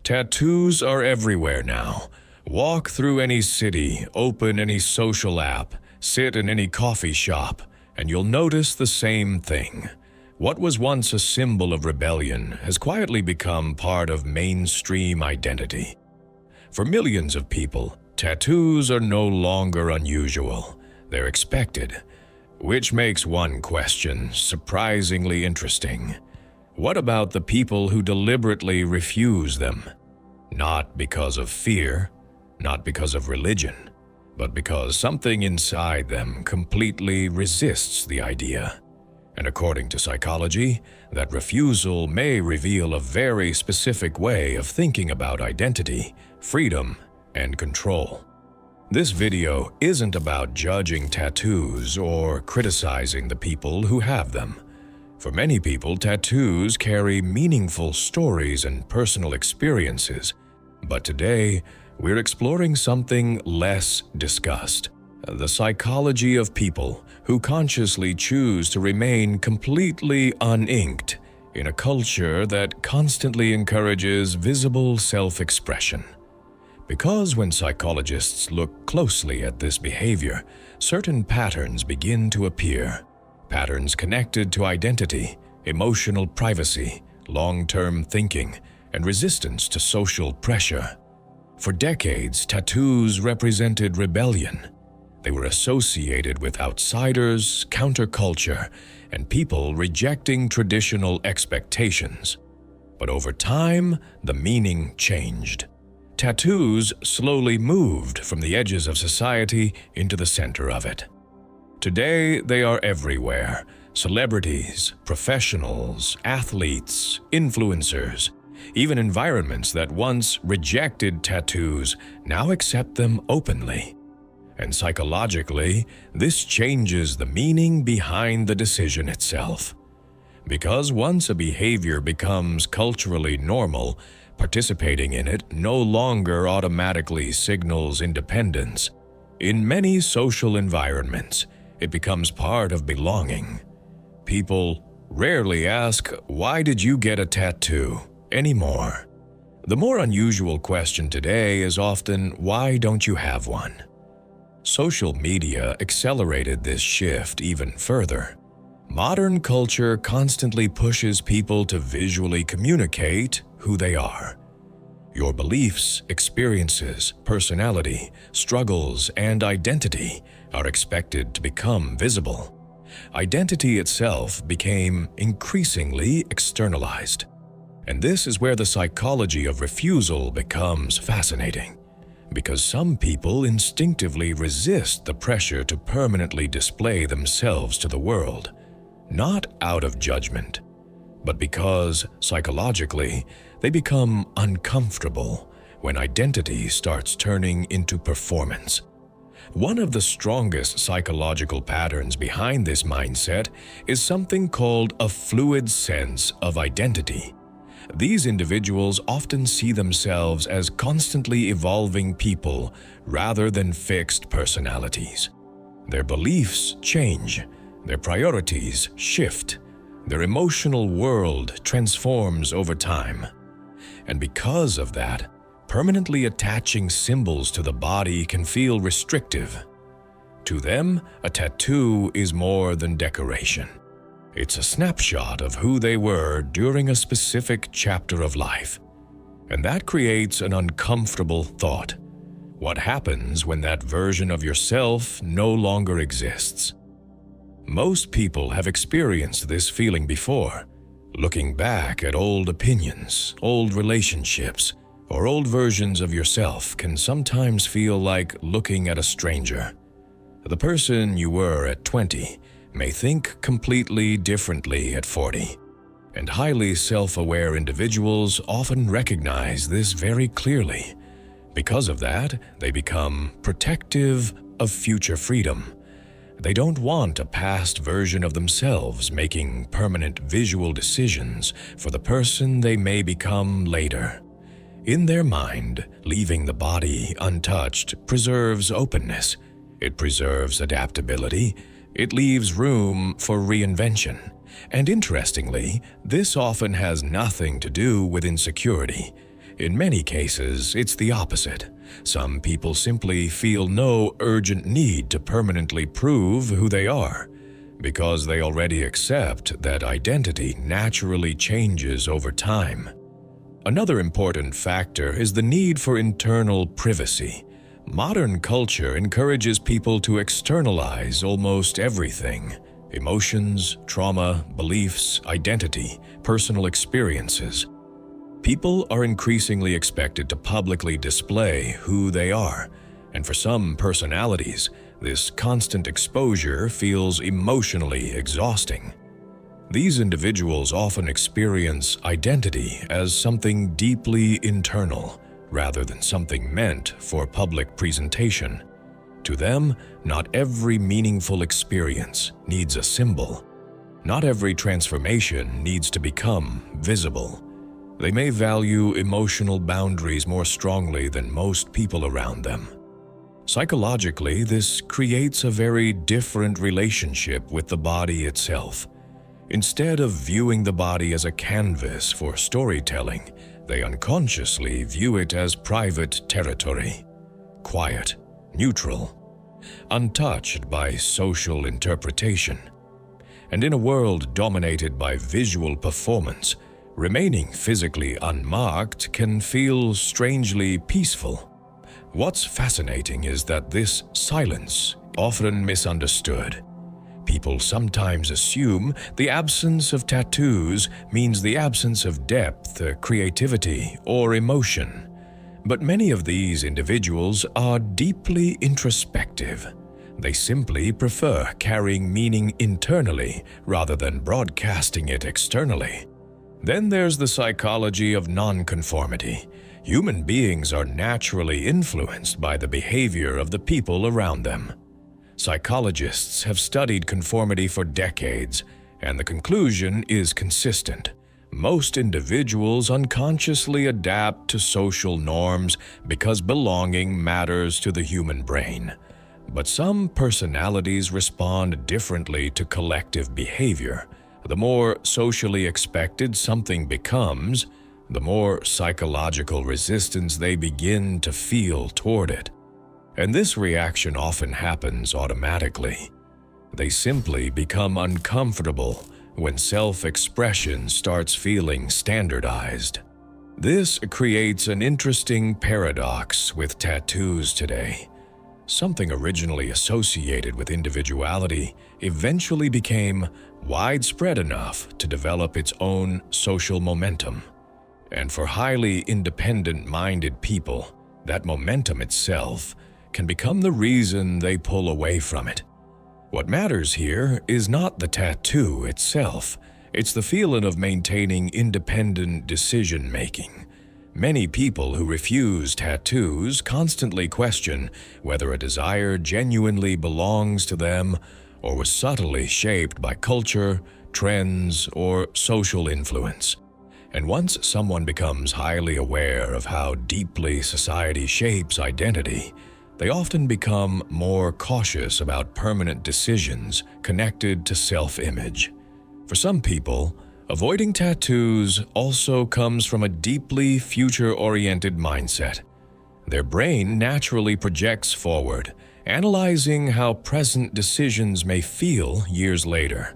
Tattoos are everywhere now. Walk through any city, open any social app, sit in any coffee shop, and you'll notice the same thing. What was once a symbol of rebellion has quietly become part of mainstream identity. For millions of people, tattoos are no longer unusual. They're expected, which makes one question surprisingly interesting. What about the people who deliberately refuse them? Not because of fear, not because of religion, but because something inside them completely resists the idea. And according to psychology, that refusal may reveal a very specific way of thinking about identity, freedom, and control. This video isn't about judging tattoos or criticizing the people who have them. For many people, tattoos carry meaningful stories and personal experiences. But today, we're exploring something less discussed: the psychology of people who consciously choose to remain completely uninked in a culture that constantly encourages visible self-expression. Because when psychologists look closely at this behavior, certain patterns begin to appear. Patterns connected to identity, emotional privacy, long-term thinking, and resistance to social pressure. For decades, tattoos represented rebellion. They were associated with outsiders, counterculture, and people rejecting traditional expectations. But over time, the meaning changed. Tattoos slowly moved from the edges of society into the center of it. Today, they are everywhere. Celebrities, professionals, athletes, influencers, even environments that once rejected tattoos now accept them openly. And psychologically, this changes the meaning behind the decision itself. Because once a behavior becomes culturally normal, participating in it no longer automatically signals independence. In many social environments, it becomes part of belonging. People rarely ask, "Why did you get a tattoo?" anymore. The more unusual question today is often, "Why don't you have one?" Social media accelerated this shift even further. Modern culture constantly pushes people to visually communicate who they are. Your beliefs, experiences, personality, struggles, and identity are expected to become visible. Identity itself became increasingly externalized. And this is where the psychology of refusal becomes fascinating, because some people instinctively resist the pressure to permanently display themselves to the world, not out of judgment, but because, psychologically, they become uncomfortable when identity starts turning into performance. One of the strongest psychological patterns behind this mindset is something called a fluid sense of identity. These individuals often see themselves as constantly evolving people rather than fixed personalities. Their beliefs change, their priorities shift, their emotional world transforms over time. And because of that, permanently attaching symbols to the body can feel restrictive. To them, a tattoo is more than decoration. It's a snapshot of who they were during a specific chapter of life. And that creates an uncomfortable thought. What happens when that version of yourself no longer exists? Most people have experienced this feeling before. Looking back at old opinions, old relationships, or old versions of yourself can sometimes feel like looking at a stranger. The person you were at 20 may think completely differently at 40, and highly self-aware individuals often recognize this very clearly. Because of that, they become protective of future freedom. They don't want a past version of themselves making permanent visual decisions for the person they may become later. In their mind, leaving the body untouched preserves openness. It preserves adaptability. It leaves room for reinvention. And interestingly, this often has nothing to do with insecurity. In many cases, it's the opposite. Some people simply feel no urgent need to permanently prove who they are, because they already accept that identity naturally changes over time. Another important factor is the need for internal privacy. Modern culture encourages people to externalize almost everything: emotions, trauma, beliefs, identity, personal experiences. People are increasingly expected to publicly display who they are, and for some personalities, this constant exposure feels emotionally exhausting. These individuals often experience identity as something deeply internal, rather than something meant for public presentation. To them, not every meaningful experience needs a symbol. Not every transformation needs to become visible. They may value emotional boundaries more strongly than most people around them. Psychologically, this creates a very different relationship with the body itself. Instead of viewing the body as a canvas for storytelling, they unconsciously view it as private territory, quiet, neutral, untouched by social interpretation. And in a world dominated by visual performance, remaining physically unmarked can feel strangely peaceful. What's fascinating is that this silence, often misunderstood. People sometimes assume the absence of tattoos means the absence of depth, creativity, or emotion. But many of these individuals are deeply introspective. They simply prefer carrying meaning internally rather than broadcasting it externally. Then there's the psychology of nonconformity. Human beings are naturally influenced by the behavior of the people around them. Psychologists have studied conformity for decades, and the conclusion is consistent. Most individuals unconsciously adapt to social norms because belonging matters to the human brain. But some personalities respond differently to collective behavior. The more socially expected something becomes, the more psychological resistance they begin to feel toward it. And this reaction often happens automatically. They simply become uncomfortable when self-expression starts feeling standardized. This creates an interesting paradox with tattoos today. Something originally associated with individuality eventually became widespread enough to develop its own social momentum. And for highly independent-minded people, that momentum itself can become the reason they pull away from it. What matters here is not the tattoo itself, it's the feeling of maintaining independent decision-making. Many people who refuse tattoos constantly question whether a desire genuinely belongs to them or was subtly shaped by culture, trends, or social influence. And once someone becomes highly aware of how deeply society shapes identity, they often become more cautious about permanent decisions connected to self-image. For some people, avoiding tattoos also comes from a deeply future-oriented mindset. Their brain naturally projects forward, analyzing how present decisions may feel years later.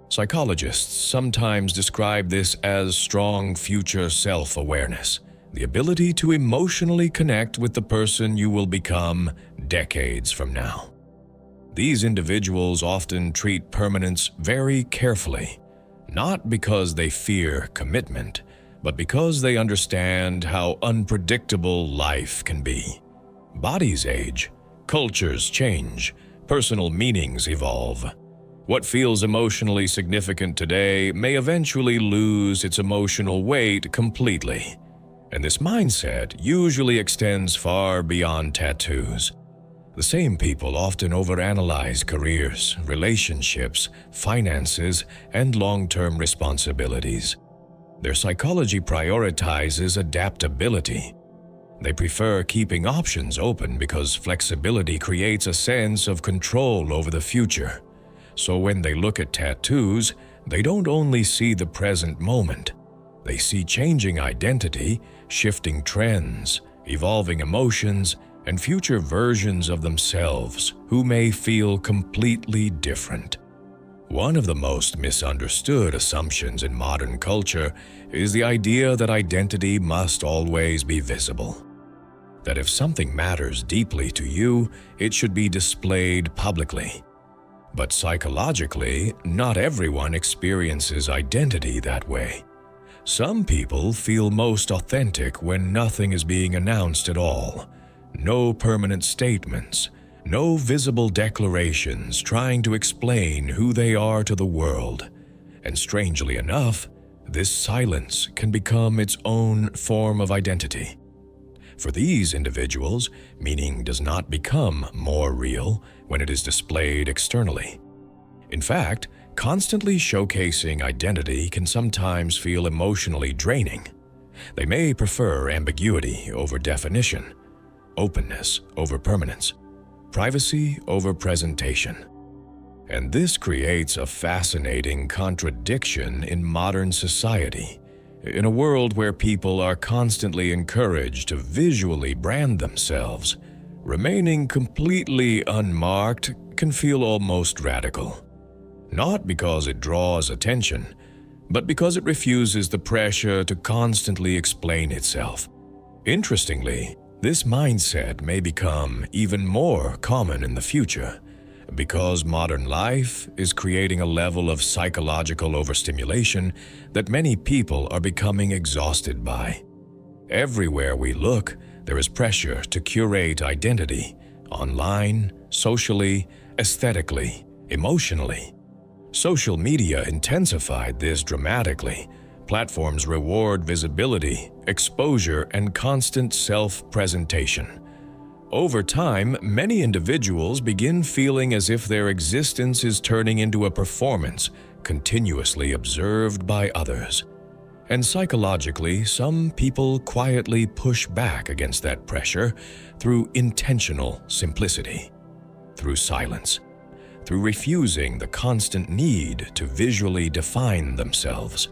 Psychologists sometimes describe this as strong future self-awareness, the ability to emotionally connect with the person you will become decades from now. These individuals often treat permanence very carefully, not because they fear commitment, but because they understand how unpredictable life can be. Bodies age, cultures change, personal meanings evolve. What feels emotionally significant today may eventually lose its emotional weight completely. And this mindset usually extends far beyond tattoos. The same people often overanalyze careers, relationships, finances, and long-term responsibilities. Their psychology prioritizes adaptability. They prefer keeping options open because flexibility creates a sense of control over the future. So when they look at tattoos, they don't only see the present moment. They see changing identity, shifting trends, evolving emotions, and future versions of themselves who may feel completely different. One of the most misunderstood assumptions in modern culture is the idea that identity must always be visible. That if something matters deeply to you, it should be displayed publicly. But psychologically, not everyone experiences identity that way. Some people feel most authentic when nothing is being announced at all. No permanent statements, no visible declarations trying to explain who they are to the world. And strangely enough, this silence can become its own form of identity. For these individuals, meaning does not become more real when it is displayed externally. In fact, constantly showcasing identity can sometimes feel emotionally draining. They may prefer ambiguity over definition, openness over permanence, privacy over presentation. And this creates a fascinating contradiction in modern society. In a world where people are constantly encouraged to visually brand themselves, remaining completely unmarked can feel almost radical. Not because it draws attention, but because it refuses the pressure to constantly explain itself. Interestingly, this mindset may become even more common in the future, because modern life is creating a level of psychological overstimulation that many people are becoming exhausted by. Everywhere we look, there is pressure to curate identity, online, socially, aesthetically, emotionally. Social media intensified this dramatically. Platforms reward visibility, exposure, and constant self-presentation. Over time, many individuals begin feeling as if their existence is turning into a performance, continuously observed by others. And psychologically, some people quietly push back against that pressure through intentional simplicity, through silence, through refusing the constant need to visually define themselves.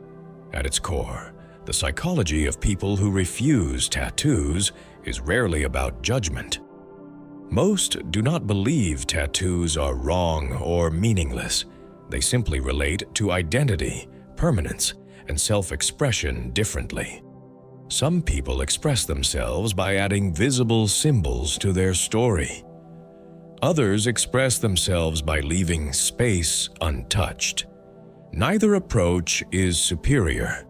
At its core, the psychology of people who refuse tattoos is rarely about judgment. Most do not believe tattoos are wrong or meaningless. They simply relate to identity, permanence, and self-expression differently. Some people express themselves by adding visible symbols to their story. Others express themselves by leaving space untouched. Neither approach is superior.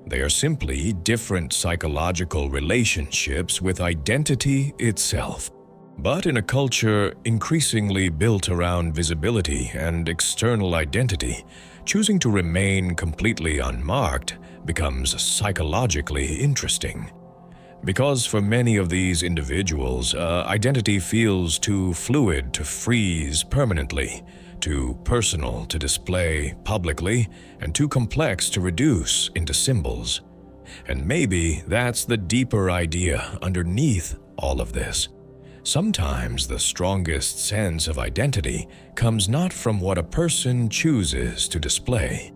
They are simply different psychological relationships with identity itself. But in a culture increasingly built around visibility and external identity, choosing to remain completely unmarked becomes psychologically interesting. Because for many of these individuals, identity feels too fluid to freeze permanently, too personal to display publicly, and too complex to reduce into symbols. And maybe that's the deeper idea underneath all of this. Sometimes the strongest sense of identity comes not from what a person chooses to display,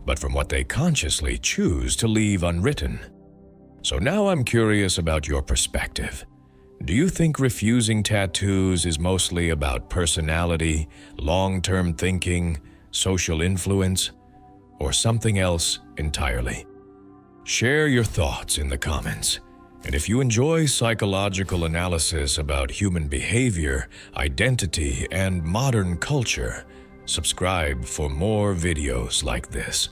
but from what they consciously choose to leave unwritten. So now I'm curious about your perspective. Do you think refusing tattoos is mostly about personality, long-term thinking, social influence, or something else entirely? Share your thoughts in the comments. And if you enjoy psychological analysis about human behavior, identity, and modern culture, subscribe for more videos like this.